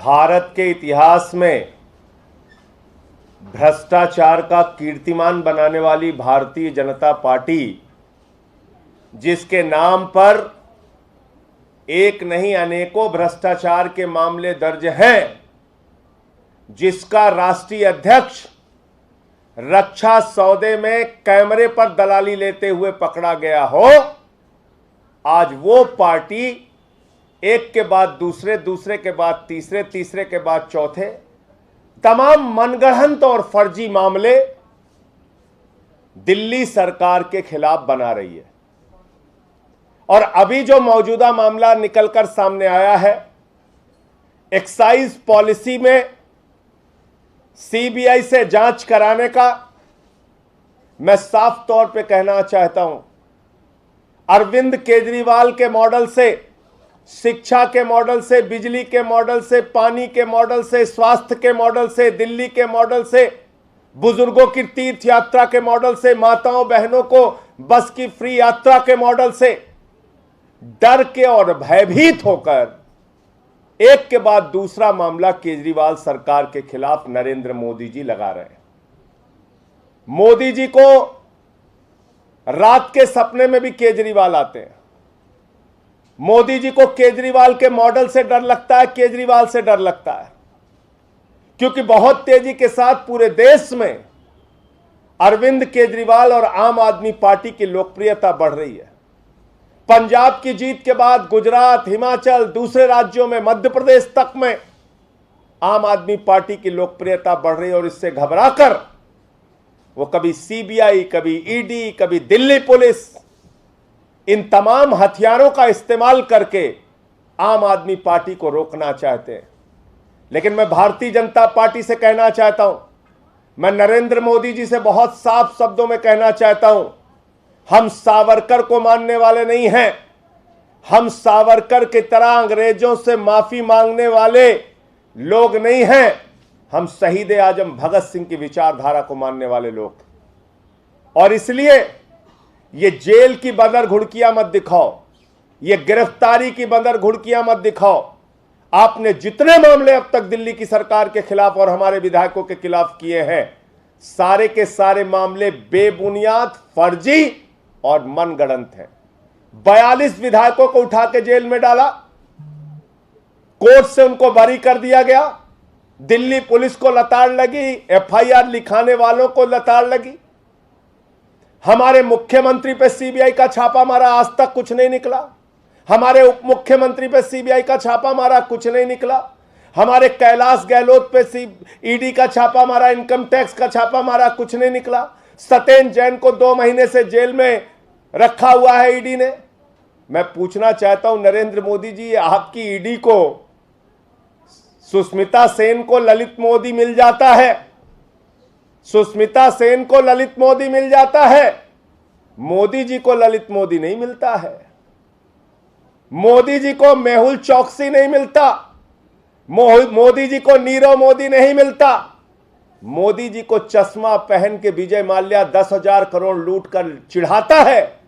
भारत के इतिहास में भ्रष्टाचार का कीर्तिमान बनाने वाली भारतीय जनता पार्टी, जिसके नाम पर एक नहीं अनेकों भ्रष्टाचार के मामले दर्ज हैं, जिसका राष्ट्रीय अध्यक्ष रक्षा सौदे में कैमरे पर दलाली लेते हुए पकड़ा गया हो, आज वो पार्टी एक के बाद दूसरे, दूसरे के बाद तीसरे, तीसरे के बाद चौथे तमाम मनगढ़ंत और फर्जी मामले दिल्ली सरकार के खिलाफ बना रही है। और अभी जो मौजूदा मामला निकलकर सामने आया है, एक्साइज पॉलिसी में सीबीआई से जांच कराने का, मैं साफ तौर पे कहना चाहता हूं, अरविंद केजरीवाल के मॉडल से, शिक्षा के मॉडल से, बिजली के मॉडल से, पानी के मॉडल से, स्वास्थ्य के मॉडल से, दिल्ली के मॉडल से, बुजुर्गों की तीर्थ यात्रा के मॉडल से, माताओं बहनों को बस की फ्री यात्रा के मॉडल से डर के और भयभीत होकर एक के बाद दूसरा मामला केजरीवाल सरकार के खिलाफ नरेंद्र मोदी जी लगा रहे हैं। मोदी जी को रात के सपने में भी केजरीवाल आते हैं। मोदी जी को केजरीवाल के मॉडल से डर लगता है, केजरीवाल से डर लगता है, क्योंकि बहुत तेजी के साथ पूरे देश में अरविंद केजरीवाल और आम आदमी पार्टी की लोकप्रियता बढ़ रही है। पंजाब की जीत के बाद गुजरात, हिमाचल, दूसरे राज्यों में, मध्य प्रदेश तक में आम आदमी पार्टी की लोकप्रियता बढ़ रही है। और इससे घबराकर वो कभी सीबीआई, कभी ईडी, कभी दिल्ली पुलिस, इन तमाम हथियारों का इस्तेमाल करके आम आदमी पार्टी को रोकना चाहते हैं। लेकिन मैं भारतीय जनता पार्टी से कहना चाहता हूं, मैं नरेंद्र मोदी जी से बहुत साफ शब्दों में कहना चाहता हूं, हम सावरकर को मानने वाले नहीं हैं। हम सावरकर की तरह अंग्रेजों से माफी मांगने वाले लोग नहीं हैं। हम शहीद आजम भगत सिंह की विचारधारा को मानने वाले लोग। और इसलिए ये जेल की बंदर घुड़कियां मत दिखाओ, ये गिरफ्तारी की बंदर घुड़कियां मत दिखाओ। आपने जितने मामले अब तक दिल्ली की सरकार के खिलाफ और हमारे विधायकों के खिलाफ किए हैं, सारे के सारे मामले बेबुनियाद, फर्जी और मनगढ़ंत हैं। 42 विधायकों को उठा के जेल में डाला, कोर्ट से उनको बरी कर दिया गया, दिल्ली पुलिस को लताड़ लगी, एफआईआर लिखाने वालों को लताड़ लगी। हमारे मुख्यमंत्री पे सीबीआई का छापा मारा, आज तक कुछ नहीं निकला। हमारे उप मुख्यमंत्री पे सीबीआई का छापा मारा, कुछ नहीं निकला। हमारे कैलाश गहलोत पे ईडी का छापा मारा, इनकम टैक्स का छापा मारा, कुछ नहीं निकला। सत्येंद्र जैन को 2 महीने से जेल में रखा हुआ है ईडी ने। मैं पूछना चाहता हूं नरेंद्र मोदी जी, आपकी ईडी को सुष्मिता सेन को ललित मोदी मिल जाता है, सुष्मिता सेन को ललित मोदी मिल जाता है, मोदी जी को ललित मोदी नहीं मिलता है। मोदी जी को मेहुल चौकसी नहीं मिलता, मोदी जी को नीरव मोदी नहीं मिलता। मोदी जी को चश्मा पहन के विजय माल्या 10,000 करोड़ लूट कर चिढ़ाता है,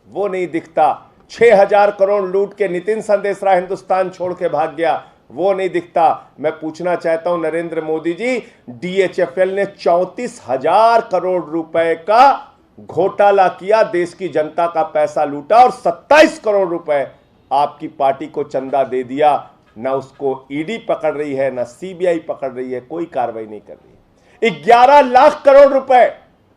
वो नहीं दिखता। 6,000 करोड़ लूट के नितिन संदेशरा हिंदुस्तान छोड़ के भाग गया, वो नहीं दिखता। मैं पूछना चाहता हूं नरेंद्र मोदी जी, डीएचएफएल ने 34,000 करोड़ रुपए का घोटाला किया, देश की जनता का पैसा लूटा और 27 करोड़ रुपए आपकी पार्टी को चंदा दे दिया। ना उसको ईडी पकड़ रही है, ना सीबीआई पकड़ रही है, कोई कार्रवाई नहीं कर रही है। 11 लाख करोड़ रुपए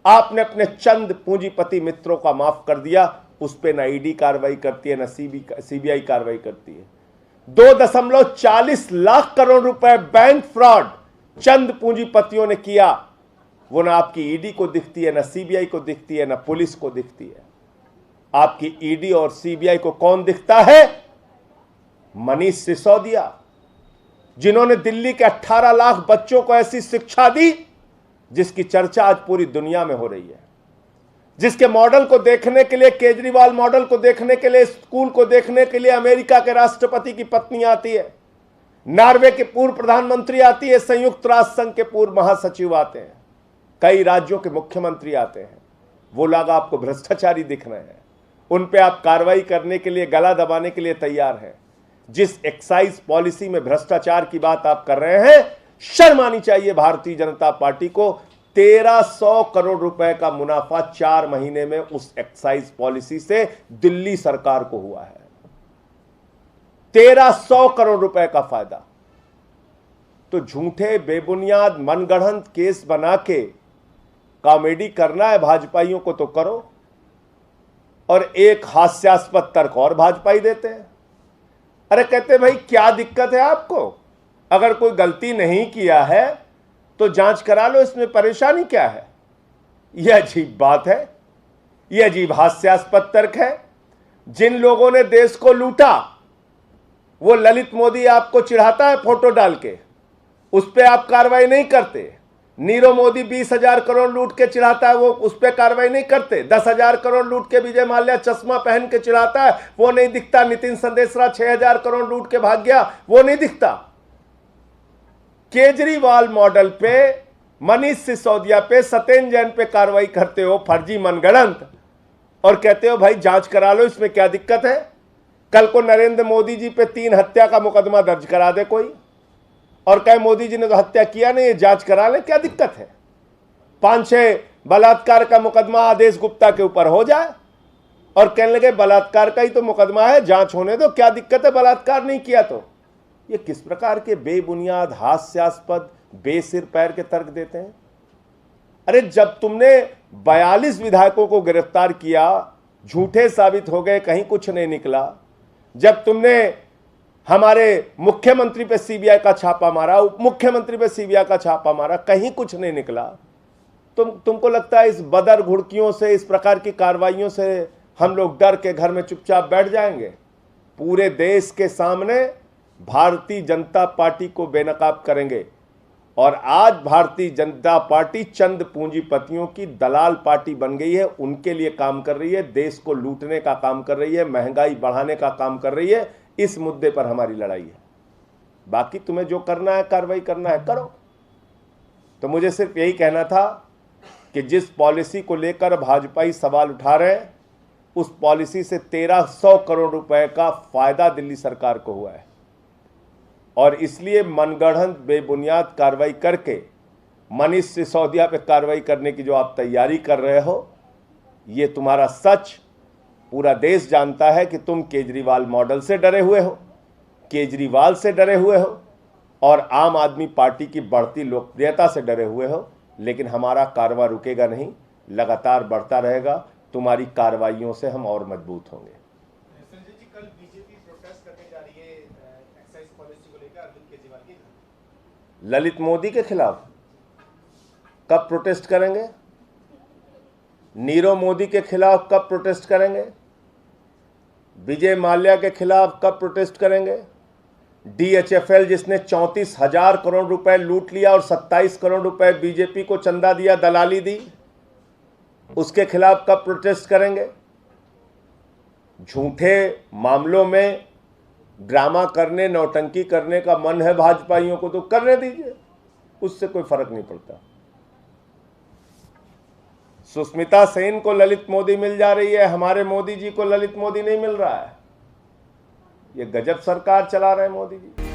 आपने अपने चंद पूंजीपति मित्रों का माफ कर दिया, उस पर ना ईडी कार्रवाई करती है, ना सीबीआई कार्रवाई करती है। 2.40 लाख करोड़ रुपए बैंक फ्रॉड चंद पूंजीपतियों ने किया, वो ना आपकी ईडी को दिखती है, ना सीबीआई को दिखती है, ना पुलिस को दिखती है। आपकी ईडी और सीबीआई को कौन दिखता है? मनीष सिसोदिया, जिन्होंने दिल्ली के 18 लाख बच्चों को ऐसी शिक्षा दी जिसकी चर्चा आज पूरी दुनिया में हो रही है, जिसके मॉडल को देखने के लिए, केजरीवाल मॉडल को देखने के लिए, स्कूल को देखने के लिए अमेरिका के राष्ट्रपति की पत्नी आती है, नॉर्वे के पूर्व प्रधानमंत्री आती है, संयुक्त राष्ट्र संघ के पूर्व महासचिव आते हैं, कई राज्यों के मुख्यमंत्री आते हैं। वो लोग आपको भ्रष्टाचारी दिख रहे हैं, उन पे आप कार्रवाई करने के लिए, गला दबाने के लिए तैयार हैं। जिस एक्साइज पॉलिसी में भ्रष्टाचार की बात आप कर रहे हैं, शर्म आनी चाहिए भारतीय जनता पार्टी को। 1300 करोड़ रुपए का मुनाफा 4 महीने में उस एक्साइज पॉलिसी से दिल्ली सरकार को हुआ है। 1300 करोड़ रुपए का फायदा। तो झूठे बेबुनियाद मनगढ़ंत केस बना के कॉमेडी करना है भाजपाइयों को तो करो, और एक हास्यास्पद तर्क और भाजपाई देते हैं। अरे कहते भाई क्या दिक्कत है आपको, अगर कोई गलती नहीं किया है तो जांच करा लो, इसमें परेशानी क्या है। यह अजीब बात है, यह अजीब हास्यास्पद तर्क है। जिन लोगों ने देश को लूटा, वो ललित मोदी आपको चिढ़ाता है फोटो डाल के, उस पर आप कार्रवाई नहीं करते। नीरव मोदी 20,000 करोड़ लूट के चिढ़ाता है, वो उस पर कार्रवाई नहीं करते। 10,000 करोड़ लूट के विजय माल्या चश्मा पहन के चिढ़ाता है, वो नहीं दिखता। नितिन संदेशरा 6,000 करोड़ लूट के भाग गया, वो नहीं दिखता। केजरीवाल मॉडल पे, मनीष सिसोदिया पे, सत्येंद्र जैन पे कार्रवाई करते हो फर्जी मनगढ़ंत, और कहते हो भाई जांच करा लो, इसमें क्या दिक्कत है। कल को नरेंद्र मोदी जी पे 3 हत्या का मुकदमा दर्ज करा दे कोई, और कहे मोदी जी ने तो हत्या किया नहीं, जांच करा ले, क्या दिक्कत है। 5-6 बलात्कार का मुकदमा आदेश गुप्ता के ऊपर हो जाए, और कहने लगे बलात्कार का ही तो मुकदमा है, जांच होने दो, क्या दिक्कत है बलात्कार नहीं किया तो। ये किस प्रकार के बेबुनियाद, हास्यास्पद, बेसिर पैर के तर्क देते हैं। अरे जब तुमने 42 विधायकों को गिरफ्तार किया, झूठे साबित हो गए, कहीं कुछ नहीं निकला। जब तुमने हमारे मुख्यमंत्री पे सीबीआई का छापा मारा, उप मुख्यमंत्री पे सीबीआई का छापा मारा, कहीं कुछ नहीं निकला। तुमको लगता है इस बदर घुड़कियों से, इस प्रकार की कार्रवाइयों से हम लोग डर के घर में चुपचाप बैठ जाएंगे। पूरे देश के सामने भारतीय जनता पार्टी को बेनकाब करेंगे। और आज भारतीय जनता पार्टी चंद पूंजीपतियों की दलाल पार्टी बन गई है, उनके लिए काम कर रही है, देश को लूटने का काम कर रही है, महंगाई बढ़ाने का काम कर रही है। इस मुद्दे पर हमारी लड़ाई है। बाकी तुम्हें जो करना है, कार्रवाई करना है, करो। तो मुझे सिर्फ यही कहना था कि जिस पॉलिसी को लेकर भाजपाई सवाल उठा रहे हैं, उस पॉलिसी से 1300 करोड़ रुपए का फायदा दिल्ली सरकार को हुआ है, और इसलिए मनगढ़ंत बेबुनियाद कार्रवाई करके मनीष सिसोदिया पे कार्रवाई करने की जो आप तैयारी कर रहे हो, ये तुम्हारा सच पूरा देश जानता है कि तुम केजरीवाल मॉडल से डरे हुए हो, केजरीवाल से डरे हुए हो, और आम आदमी पार्टी की बढ़ती लोकप्रियता से डरे हुए हो। लेकिन हमारा कारवां रुकेगा नहीं, लगातार बढ़ता रहेगा। तुम्हारी कार्रवाइयों से हम और मजबूत होंगे। संजय जी, कल बीजेपी प्रोटेस्ट करने जा रही है एक्साइज पॉलिसी को लेकर अरविंद केजरीवाल के खिलाफ। ललित मोदी के खिलाफ कब प्रोटेस्ट करेंगे? नीरव मोदी के खिलाफ कब प्रोटेस्ट करेंगे? विजय माल्या के खिलाफ कब प्रोटेस्ट करेंगे? DHFL जिसने 34,000 करोड़ रुपए लूट लिया और 27 करोड़ रुपए बीजेपी को चंदा दिया, दलाली दी, उसके खिलाफ कब प्रोटेस्ट करेंगे? झूठे मामलों में ड्रामा करने, नौटंकी करने का मन है भाजपाइयों को तो करने दीजिए, उससे कोई फर्क नहीं पड़ता। सुष्मिता सेन को ललित मोदी मिल जा रही है, हमारे मोदी जी को ललित मोदी नहीं मिल रहा है। ये गजब सरकार चला रहे हैं मोदी जी।